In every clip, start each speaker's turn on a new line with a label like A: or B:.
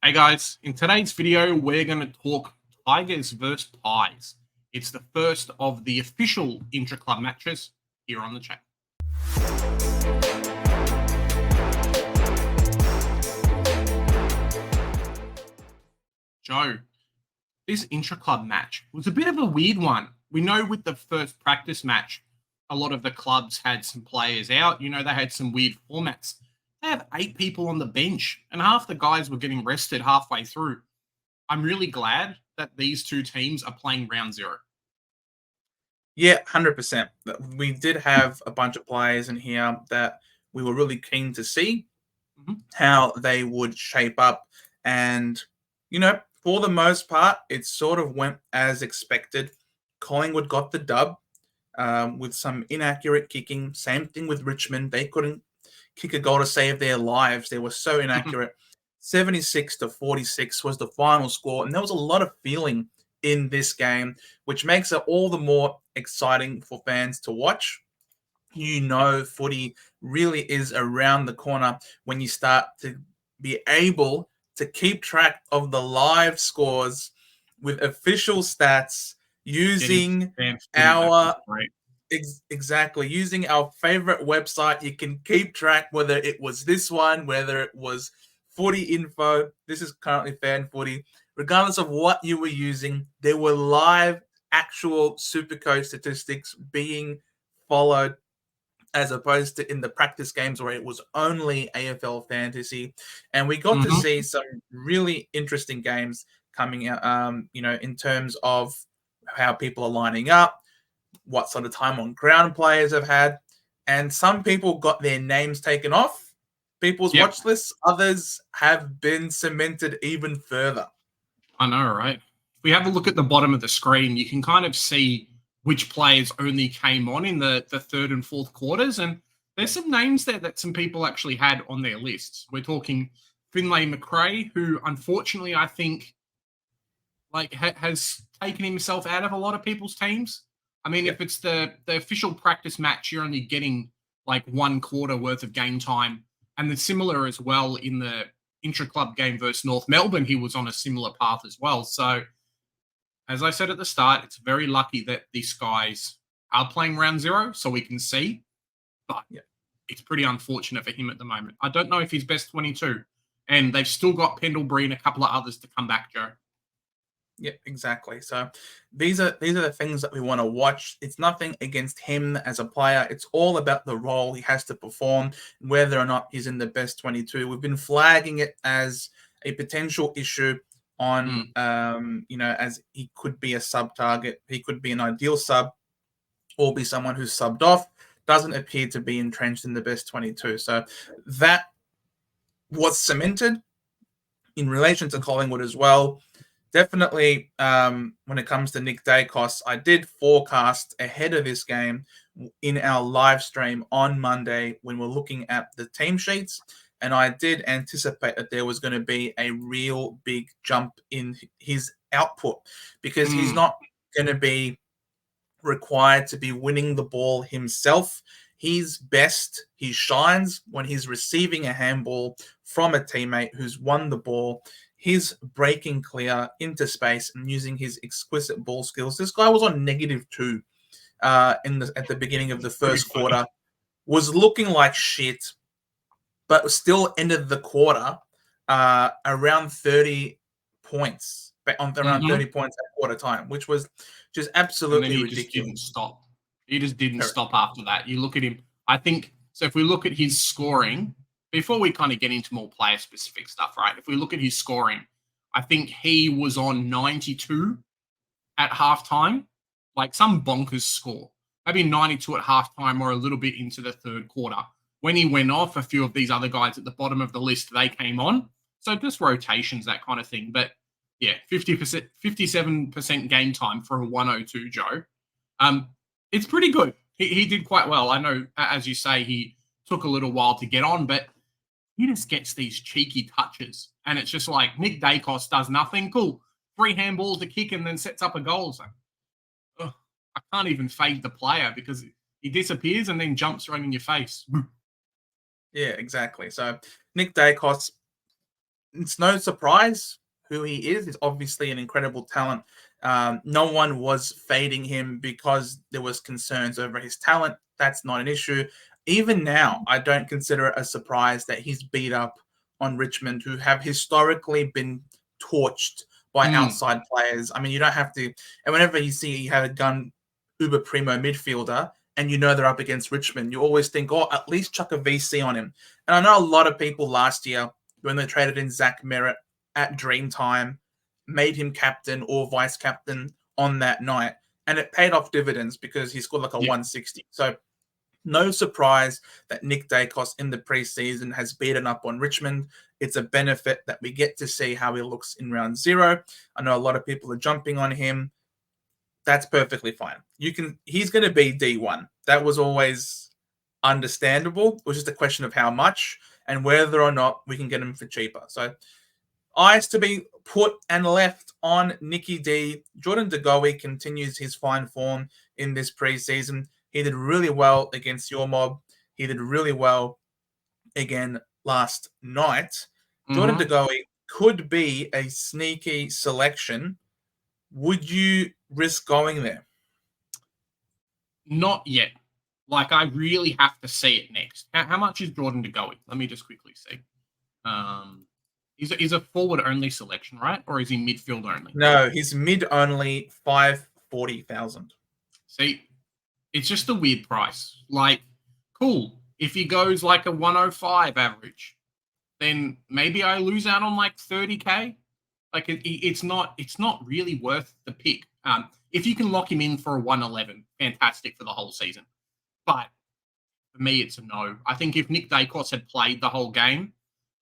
A: Hey guys, in today's video, we're going to talk Tigers versus Pies. It's the first of the official intra-club matches here on the channel. Joe, this intra-club match was a bit of a weird one. We know with the first practice match, a lot of the clubs had some players out. You know, they had some weird formats. They have 8 people on the bench, and half the guys were getting rested halfway through. I'm really glad that these two teams are playing round 0.
B: Yeah, 100%. We did have a bunch of players in here that we were really keen to see how they would shape up. And, you know, for the most part, it sort of went as expected. Collingwood got the dub with some inaccurate kicking. Same thing with Richmond. They couldn't kick a goal to save their lives. They were so inaccurate. 76-46 was the final score. And there was a lot of feeling in this game, which makes it all the more exciting for fans to watch. You know, footy really is around the corner when you start to be able to keep track of the live scores with official stats using our exactly using our favorite website. You can keep track whether it was this one, whether it was Footy Info. This is currently Fan Footy. Regardless of what you were using, there were live actual Supercoach statistics being followed, as opposed to in the practice games where it was only AFL fantasy. And we got to see some really interesting games coming out, you know, in terms of how people are lining up, what sort of time on ground players have had. And some people got their names taken off people's watch lists. Others have been cemented even further.
A: I know, right? If we have a look at the bottom of the screen, you can kind of see which players only came on in the third and fourth quarters. And there's some names there that some people actually had on their lists. We're talking Finlay McRae, who unfortunately I think has taken himself out of a lot of people's teams. I mean, if it's the official practice match, you're only getting like 1 quarter worth of game time. And the similar as well in the intra-club game versus North Melbourne, he was on a similar path as well. So, as I said at the start, it's very lucky that these guys are playing round 0 so we can see. But it's pretty unfortunate for him at the moment. I don't know if he's best 22. And they've still got Pendlebury and a couple of others to come back, Joe.
B: Yeah, exactly. So these are the things that we want to watch. It's nothing against him as a player. It's all about the role he has to perform, whether or not he's in the best 22. We've been flagging it as a potential issue on, you know, as he could be a sub target. He could be an ideal sub or be someone who's subbed off. Doesn't appear to be entrenched in the best 22. So that was cemented in relation to Collingwood as well. Definitely, when it comes to Nick Dacos, I did forecast ahead of this game in our live stream on Monday when we're looking at the team sheets, and I did anticipate that there was going to be a real big jump in his output because he's not going to be required to be winning the ball himself. He's best, he shines when he's receiving a handball from a teammate who's won the ball. He's breaking clear into space and using his exquisite ball skills. This guy was on -2 at the beginning of the first quarter, was looking like shit, but still ended the quarter around 30 points, around 30 points at quarter time, which was just absolutely ridiculous.
A: Just didn't stop. He just didn't stop after that. You look at him, I think, so if we look at his scoring, before we kind of get into more player-specific stuff, right? If we look at his scoring, I think he was on 92 at halftime, like some bonkers score. Maybe 92 at halftime or a little bit into the third quarter. When he went off, a few of these other guys at the bottom of the list, they came on. So just rotations, that kind of thing. But yeah, 57% game time for a 102, Joe. It's pretty good. He did quite well. I know, as you say, he took a little while to get on, but he just gets these cheeky touches. And it's just like Nick Dacos does nothing. Cool. 3 handballs, a kick, and then sets up a goal. So, I can't even fade the player because he disappears and then jumps right in your face.
B: Yeah, exactly. So Nick Dacos, it's no surprise who he is. He's obviously an incredible talent. No one was fading him because there was concerns over his talent. That's not an issue. Even now, I don't consider it a surprise that he's beat up on Richmond, who have historically been torched by outside players. I mean, you don't have to. And whenever you see you have a gun uber primo midfielder and you know they're up against Richmond, you always think, oh, at least chuck a VC on him. And I know a lot of people last year, when they traded in Zach Merritt at Dreamtime, made him captain or vice captain on that night. And it paid off dividends because he scored like a 160. So no surprise that Nick Dacos in the preseason has beaten up on Richmond. It's a benefit that we get to see how he looks in round 0. I know a lot of people are jumping on him. That's perfectly fine. He's going to be D1. That was always understandable. It was just a question of how much and whether or not we can get him for cheaper. So eyes to be put and left on Nicky D. Jordan De Goey continues his fine form in this preseason. He did really well against your mob. He did really well again last night. Jordan De Goey could be a sneaky selection. Would you risk going there?
A: Not yet. Like, I really have to see it next. How much is Jordan De Goey? Let me just quickly see. Is a forward-only selection, right? Or is he midfield only?
B: No, he's mid-only, 540,000.
A: See, it's just a weird price. Like, cool. If he goes like a 105 average, then maybe I lose out on like 30K. Like, it's not really worth the pick. If you can lock him in for a 111, fantastic for the whole season. But for me, it's a no. I think if Nick Dacos had played the whole game,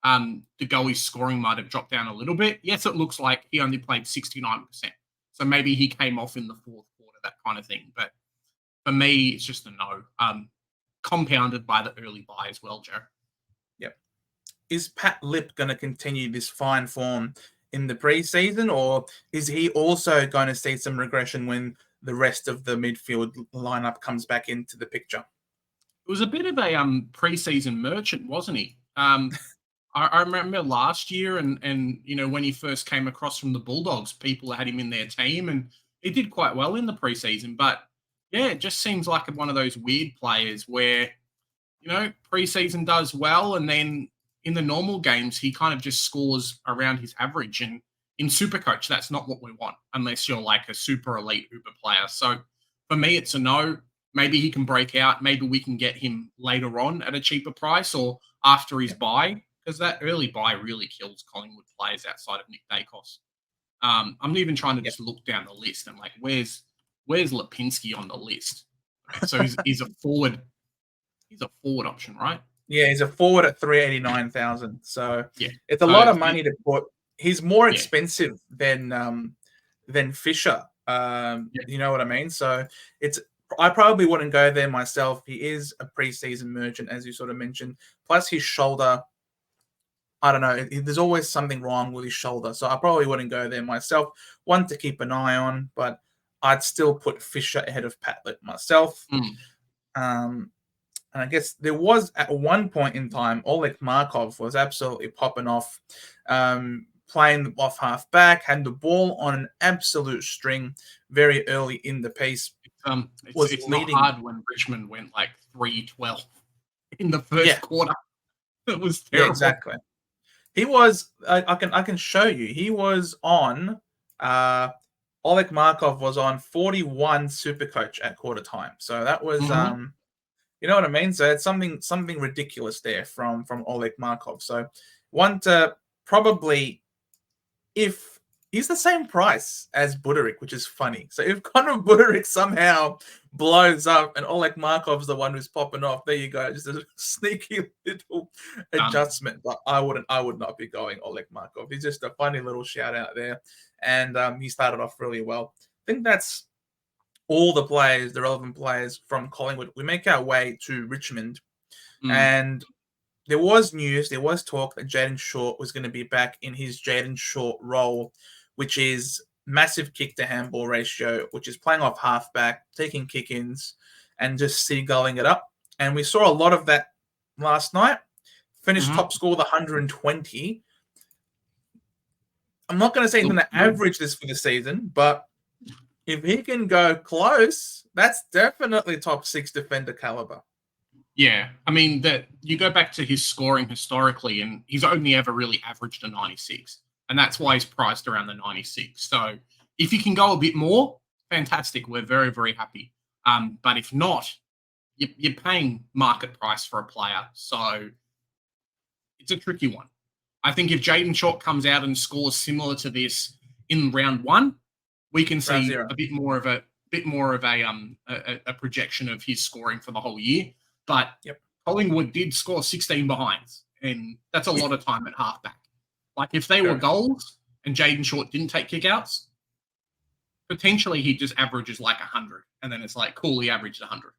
A: De Goey's scoring might have dropped down a little bit. Yes, it looks like he only played 69%. So maybe he came off in the fourth quarter, that kind of thing. But for me, it's just a no. Compounded by the early buy as well, Joe.
B: Yep. Is Pat Lip going to continue this fine form in the preseason, or is he also going to see some regression when the rest of the midfield lineup comes back into the picture?
A: It was a bit of a preseason merchant, wasn't he? I remember last year and you know, when he first came across from the Bulldogs, people had him in their team and he did quite well in the preseason. But yeah, it just seems like one of those weird players where, you know, preseason does well and then in the normal games, he kind of just scores around his average. And in Supercoach, that's not what we want unless you're like a super elite Uber player. So for me, it's a no. Maybe he can break out. Maybe we can get him later on at a cheaper price or after his buy, because that early buy really kills Collingwood players outside of Nick Dacos. I'm even trying to just look down the list and like, where's Lipinski on the list? So he's a forward. He's a forward option, right?
B: Yeah, he's a forward at 389,000. So
A: yeah,
B: it's a lot of money to put. He's more expensive than Fisher. You know what I mean? So I probably wouldn't go there myself. He is a preseason merchant, as you sort of mentioned. Plus his shoulder, I don't know. There's always something wrong with his shoulder. So I probably wouldn't go there myself. One to keep an eye on, but I'd still put Fisher ahead of Patlet myself. And I guess there was at one point in time, Oleg Markov was absolutely popping off, playing off half back, had the ball on an absolute string very early in the piece.
A: It's not hard when Richmond went like 3-12 in the first quarter. It was terrible.
B: Yeah, exactly. He was. I can show you. He was on. Oleg Markov was on 41 Supercoach at quarter time. So that was. You know what I mean? So it's something ridiculous there from Oleg Markov. So one to probably, if he's the same price as Buderick, which is funny. So if Connor Buderick somehow blows up and Oleg Markov's the one who's popping off, there you go. Just a sneaky little adjustment. But I would not be going Oleg Markov. He's just a funny little shout out there. And he started off really well. I think that's all the players, the relevant players from Collingwood. We make our way to Richmond. And there was news, there was talk that Jaden Short was going to be back in his Jaden Short role, which is massive kick to handball ratio, which is playing off halfback, taking kick-ins, and just seagulling it up. And we saw a lot of that last night. Finished top score with 120. I'm not going to say he's going to average this for the season, but if he can go close, that's definitely top 6 defender caliber.
A: Yeah, I mean, that you go back to his scoring historically, and he's only ever really averaged a 96, and that's why he's priced around the 96. So if you can go a bit more, fantastic. We're very, very happy. But if not, you're paying market price for a player, so it's a tricky one. I think if Jaden Short comes out and scores similar to this in round 1, we can see a bit more of a projection of his scoring for the whole year. But Collingwood did score 16 behinds, and that's a lot of time at halfback. Like, if they were goals and Jaden Short didn't take kickouts, potentially he just averages like 100, and then it's like, cool, he averaged 100.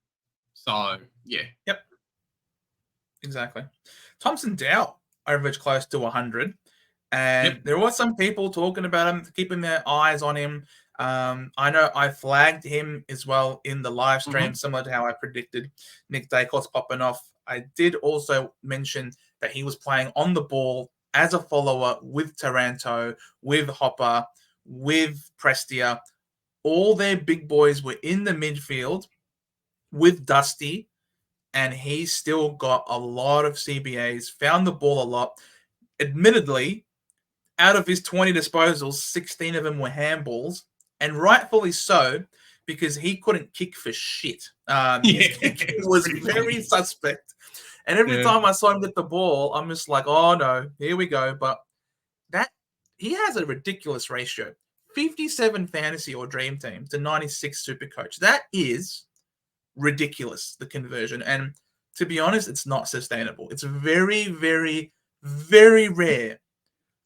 A: So, yeah.
B: Yep. Exactly. Thompson Dow averaged close to 100, and there were some people talking about him, keeping their eyes on him. I know I flagged him as well in the live stream, similar to how I predicted Nick Dacos popping off. I did also mention that he was playing on the ball as a follower with Taranto, with Hopper, with Prestia. All their big boys were in the midfield with Dusty, and he still got a lot of CBAs, found the ball a lot. Admittedly, out of his 20 disposals, 16 of them were handballs, and rightfully so, because he couldn't kick for shit. His kicking was very suspect. And every time I saw him get the ball, I'm just like, oh no, here we go. But that he has a ridiculous ratio. 57 fantasy or dream team to 96 Supercoach. That is ridiculous, the conversion. And to be honest, it's not sustainable. It's very, very, very rare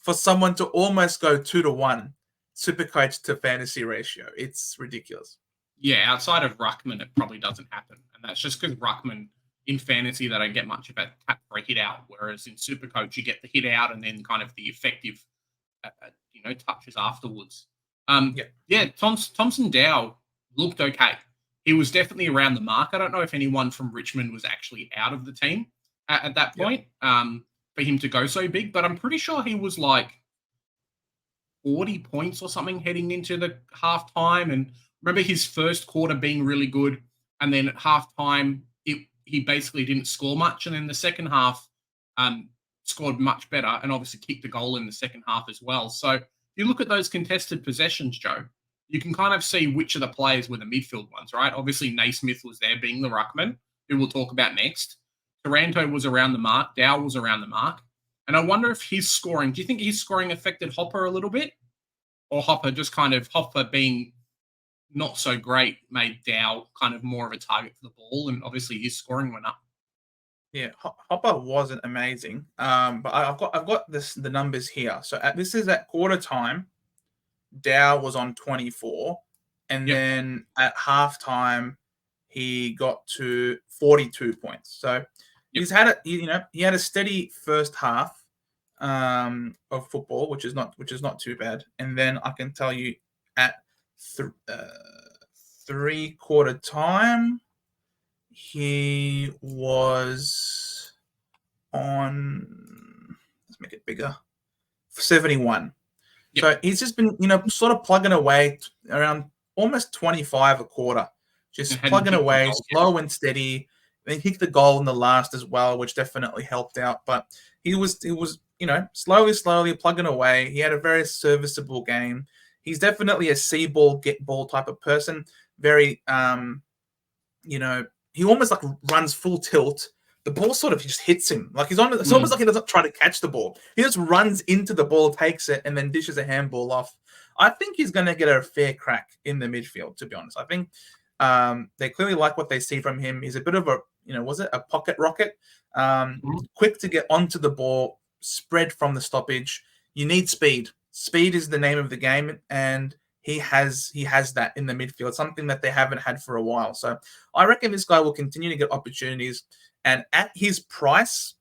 B: for someone to almost go 2-to-1 Supercoach to fantasy ratio. It's ridiculous.
A: Yeah, outside of Ruckman, it probably doesn't happen. And that's just because Ruckman, in fantasy, they don't get much of a tap for a hit out. Whereas in Supercoach, you get the hit out and then kind of the effective, touches afterwards. Thompson Dow looked okay. He was definitely around the mark. I don't know if anyone from Richmond was actually out of the team at that point for him to go so big, but I'm pretty sure he was like 40 points or something heading into the halftime. And remember his first quarter being really good, and then at halftime he basically didn't score much, and then the second half scored much better, and obviously kicked a goal in the second half as well. So if you look at those contested possessions, Joe, you can kind of see which of the players were the midfield ones, right? Obviously, Naismith was there being the ruckman, who we'll talk about next. Taranto was around the mark. Dow was around the mark. And I wonder if his scoring, do you think his scoring affected Hopper a little bit? Or Hopper being not so great made Dow kind of more of a target for the ball, and obviously his scoring went up.
B: Yeah, Hopper wasn't amazing. But I've got the numbers here. So this is at quarter time. Dow was on 24, and then at halftime he got to 42 points. So he's had he had a steady first half of football, which is not too bad. And then I can tell you at 3/4 time he was on, let's make it bigger, 71. So he's just been, sort of plugging away around almost 25 a quarter, just plugging away, slow and steady. Then he kicked the goal in the last as well, which definitely helped out. But he was, slowly plugging away. He had a very serviceable game. He's definitely a see ball, get ball type of person. Very, he almost like runs full tilt. The ball sort of just hits him. Like it's almost like he doesn't try to catch the ball. He just runs into the ball, takes it, and then dishes a handball off. I think he's going to get a fair crack in the midfield, to be honest. I think they clearly like what they see from him. He's a bit of a, a pocket rocket? Quick to get onto the ball, spread from the stoppage. You need speed. Speed is the name of the game, and he has that in the midfield, something that they haven't had for a while. So I reckon this guy will continue to get opportunities. And at his price,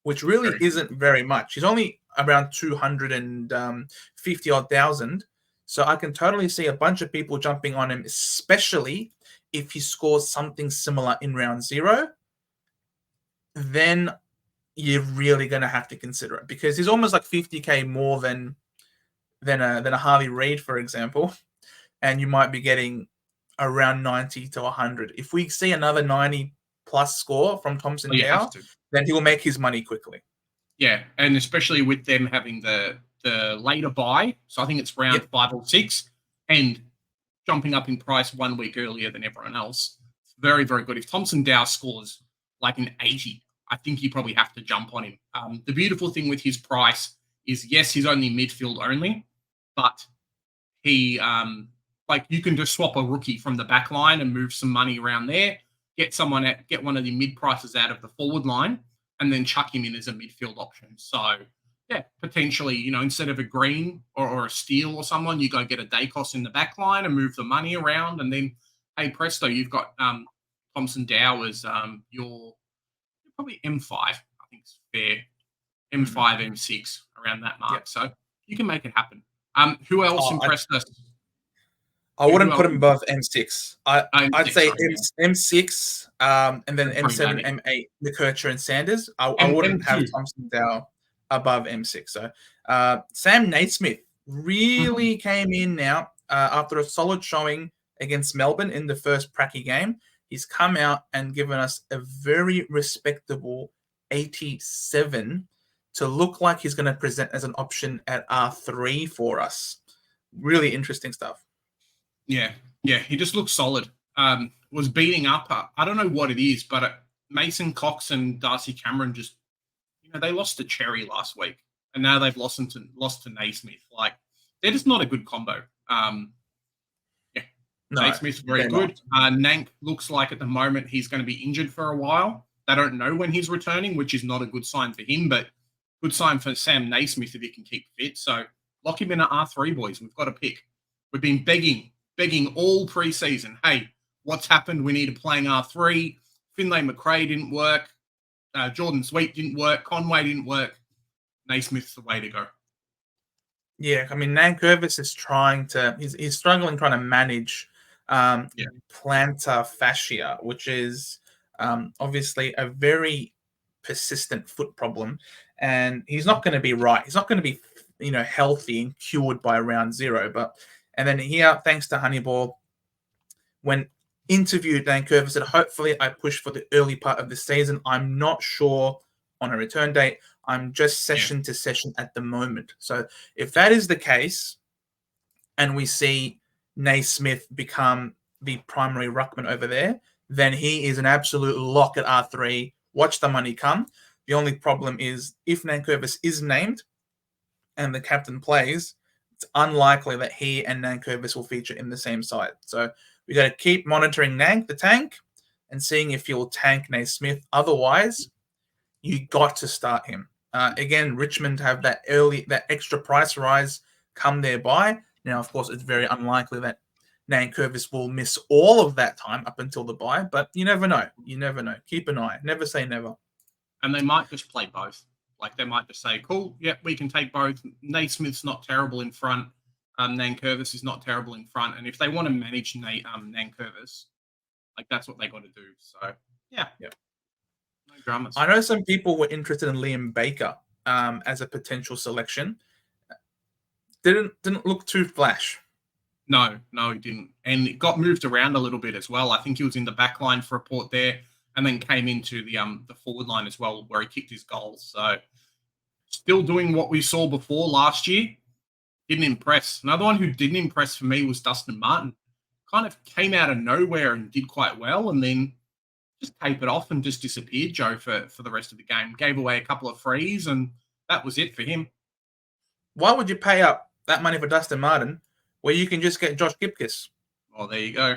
B: which really isn't very much, he's only around 250 odd thousand. So I can totally see a bunch of people jumping on him, especially if he scores something similar in round 0. Then you're really going to have to consider it, because he's almost like 50K more than than a Harley Reid, for example, and you might be getting around 90 to 100. If we see another 90 plus score from Thompson
A: You have
B: Dow,
A: to.
B: then he will make his money quickly.
A: Yeah, and especially with them having the later buy, so I think it's round 5 or 6, and jumping up in price 1 week earlier than everyone else. It's very, very good. If Thompson Dow scores like an 80, I think you probably have to jump on him. The beautiful thing with his price is, yes, he's only midfield only, but he like you can just swap a rookie from the back line and move some money around there, get one of the mid prices out of the forward line, and then chuck him in as a midfield option. So yeah, potentially, instead of a Green or a Steele or someone, you go get a Dacos in the back line and move the money around, and then hey presto, you've got Thompson Dow as your probably M5. I think it's fair. M5, M6 around that mark.
B: Yep.
A: So you can make it happen. Who else impressed us?
B: I wouldn't put him above M6. I'd say M6, and then M7, M8, McKercher and Sanders. I wouldn't have Thompson Dow above M6. So Sam Naismith really came in now after a solid showing against Melbourne in the first Pracky game. He's come out and given us a very respectable 87 to look like he's going to present as an option at R3 for us. Really interesting stuff.
A: Yeah, he just looks solid. Was beating up. I don't know what it is, but Mason Cox and Darcy Cameron just, they lost to Cherry last week, and now they've lost to Naismith. Like, they're just not a good combo. Naismith's very good. Nank looks like at the moment he's going to be injured for a while. They don't know when he's returning, which is not a good sign for him, but good sign for Sam Naismith if he can keep fit. So lock him in at R3, boys. We've got to pick. We've been begging all preseason. Hey, what's happened? We need a playing R3. Finlay McRae didn't work. Jordan Sweet didn't work. Conway didn't work. Naismith's the way to go.
B: Yeah, I mean, Nankervis is he's struggling trying to manage plantar fascia, which is obviously a very persistent foot problem, and he's not going to be right. He's not going to be, healthy and cured by round 0. And then here, thanks to Honeyball, when interviewed, Nankervis said, hopefully I push for the early part of the season. I'm not sure on a return date. I'm just session to session at the moment. So if that is the case, and we see Naismith become the primary ruckman over there, then he is an absolute lock at R3. Watch the money come. The only problem is if Nankervis is named and the captain plays, it's unlikely that he and Nankervis will feature in the same side. So we got to keep monitoring the tank, and seeing if he'll tank Naismith. Otherwise, you got to start him. Again, Richmond have that extra price rise come thereby. Now, of course, it's very unlikely that Nankervis will miss all of that time up until the bye, but you never know. Keep an eye. Never say never.
A: And they might just play both. Like, they might just say, cool, we can take both. Naismith's not terrible in front. Nankervis is not terrible in front. And if they want to manage Nankervis, like, that's what they got to do. So, yeah. No dramas.
B: I know some people were interested in Liam Baker as a potential selection. Didn't look too flash.
A: No, he didn't. And it got moved around a little bit as well. I think he was in the back line for a Port there, and then came into the forward line as well, where he kicked his goals. So still doing what we saw before last year. Didn't impress. Another one who didn't impress for me was Dustin Martin. Kind of came out of nowhere and did quite well, and then just tapered off and just disappeared, Joe, for the rest of the game. Gave away a couple of frees, and that was it for him.
B: Why would you pay up that money for Dustin Martin where you can just get Josh Gibkiss?
A: Oh, there you go.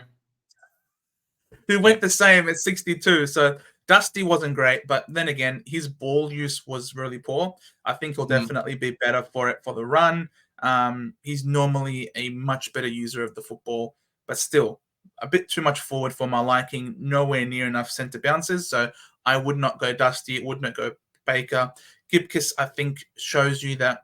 B: Who went the same at 62. So Dusty wasn't great, but then again, his ball use was really poor. I think he'll definitely be better for it for the run. He's normally a much better user of the football, but still a bit too much forward for my liking. Nowhere near enough centre bounces. So I would not go Dusty. Would not go Baker. Gibkiss, I think, shows you that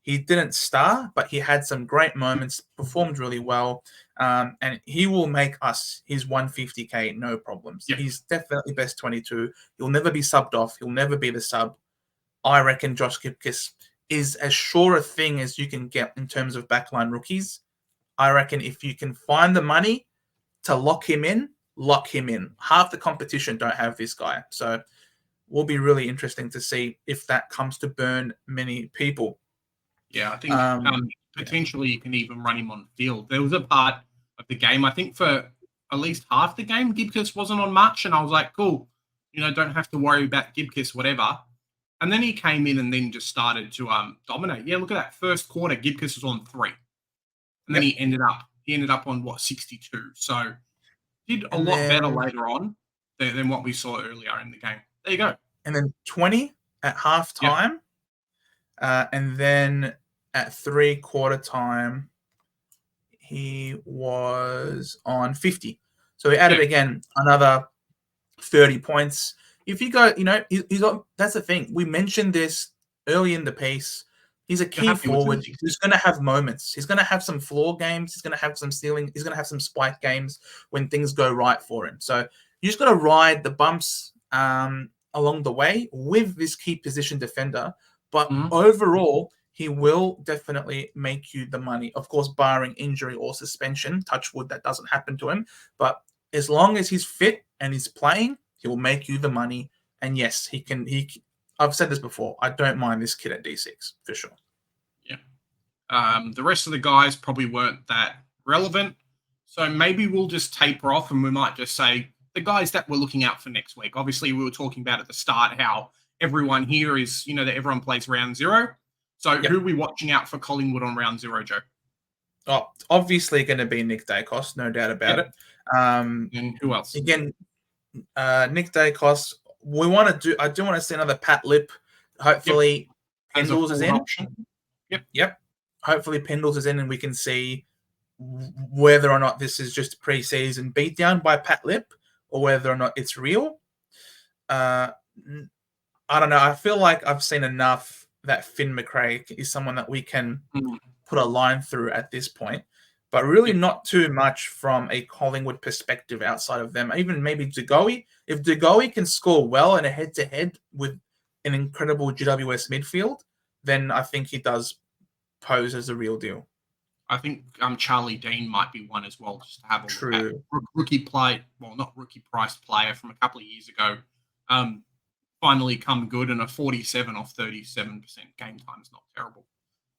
B: he didn't star, but he had some great moments, performed really well, and he will make us his 150K, no problems.
A: Yep.
B: He's definitely best 22. He'll never be subbed off. He'll never be the sub. I reckon Josh Gibkiss is as sure a thing as you can get in terms of backline rookies. I reckon if you can find the money to lock him in. Half the competition don't have this guy. So will be really interesting to see if that comes to burn many people.
A: Yeah, I think potentially you can even run him on field. There was a part of the game, I think for at least half the game, Gibkiss wasn't on much, and I was like, cool, don't have to worry about Gibkiss, whatever. And then he came in and then just started to dominate. Yeah, look at that first quarter, Gibkiss was on 3. And then he ended up on, 62. So did a lot better later on than what we saw earlier in the game. There you go.
B: And then 20 at halftime. And then at 3/4 time, he was on 50. So he added again another 30 points. If you go, he's got, that's the thing. We mentioned this early in the piece. He's a key forward who's going to have moments. He's going to have some floor games. He's going to have some stealing. He's going to have some spike games when things go right for him. So you just got to ride the bumps along the way with this key position defender. But overall, he will definitely make you the money. Of course, barring injury or suspension. Touch wood, that doesn't happen to him. But as long as he's fit and he's playing, he will make you the money. And yes, he can. I've said this before. I don't mind this kid at D6 for sure.
A: Yeah. The rest of the guys probably weren't that relevant. So maybe we'll just taper off and we might just say the guys that we're looking out for next week. Obviously, we were talking about at the start how everyone here is, that everyone plays round 0. So who are we watching out for Collingwood on round 0, Joe?
B: Oh, obviously going to be Nick Dacos, no doubt about it.
A: And who else?
B: Again, Nick Dacos. I do want to see another Pat Lip. Hopefully, Pendles is in. Yep. Hopefully, Pendles is in, and we can see whether or not this is just a preseason beatdown by Pat Lip, or whether or not it's real. I don't know. I feel like I've seen enough that Finn McRae is someone that we can put a line through at this point. But really not too much from a Collingwood perspective outside of them. Even maybe DeGoey. If DeGoey can score well in a head-to-head with an incredible GWS midfield, then I think he does pose as a real deal.
A: I think Charlie Dean might be one as well, just to have a
B: look at.
A: Rookie play, well, not rookie-priced player from a couple of years ago. Finally come good, and a 47 off 37% game time is not terrible.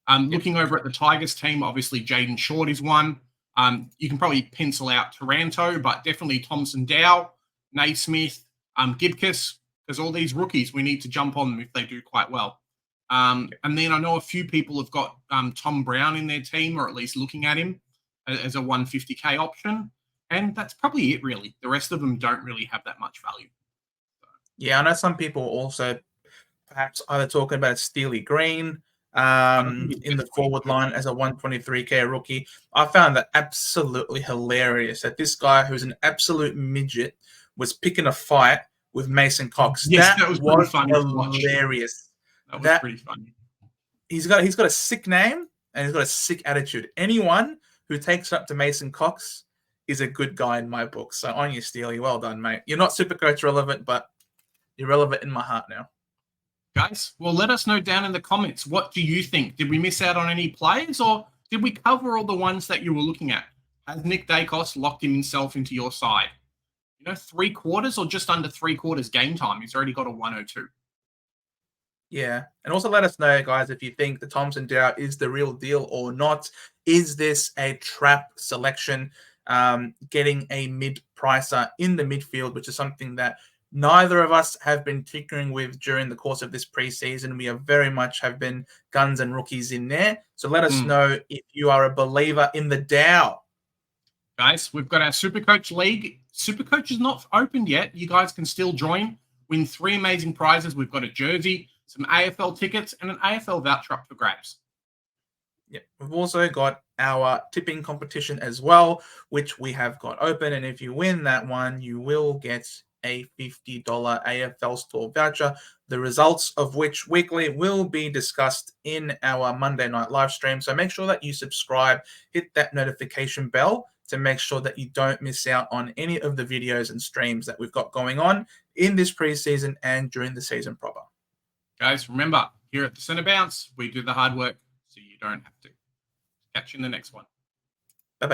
A: Looking over at the Tigers team, obviously Jaden Short is one. You can probably pencil out Taranto, but definitely Thompson Dow, Naismith, Gibkiss, because all these rookies, we need to jump on them if they do quite well. And then I know a few people have got Tom Brown in their team, or at least looking at him as a 150K option. And that's probably it, really. The rest of them don't really have that much value.
B: Yeah, I know some people also perhaps either talking about Steely Green in the forward line as a 123K rookie. I found that absolutely hilarious that this guy who's an absolute midget was picking a fight with Mason Cox.
A: Yes, that was
B: hilarious.
A: That was pretty funny.
B: He's got a sick name and he's got a sick attitude. Anyone who takes up to Mason Cox is a good guy in my book. So on you, Steely. Well done, mate. You're not Supercoach relevant, but you're relevant in my heart now.
A: Guys, well, let us know down in the comments. What do you think? Did we miss out on any players, or did we cover all the ones that you were looking at? Has Nick Dacos locked himself into your side? 3/4 or just under 3/4 game time. He's already got a 102.
B: Yeah. And also let us know, guys, if you think the Thompson Dow is the real deal or not. Is this a trap selection? Getting a mid-pricer in the midfield, which is something that neither of us have been tinkering with during the course of this preseason. We very much have been guns and rookies in there. So let us know if you are a believer in the Dow.
A: Guys, we've got our Supercoach League. Supercoach is not opened yet. You guys can still join. Win 3 amazing prizes. We've got a jersey, some AFL tickets, and an AFL voucher up for grabs.
B: Yeah, we've also got our tipping competition as well, which we have got open. And if you win that one, you will get a $50 AFL store voucher, the results of which weekly will be discussed in our Monday night live stream. So make sure that you subscribe, hit that notification bell to make sure that you don't miss out on any of the videos and streams that we've got going on in this preseason and during the season proper.
A: Guys, remember, here at the Centre Bounce, we do the hard work so you don't have to. Catch you in the next one.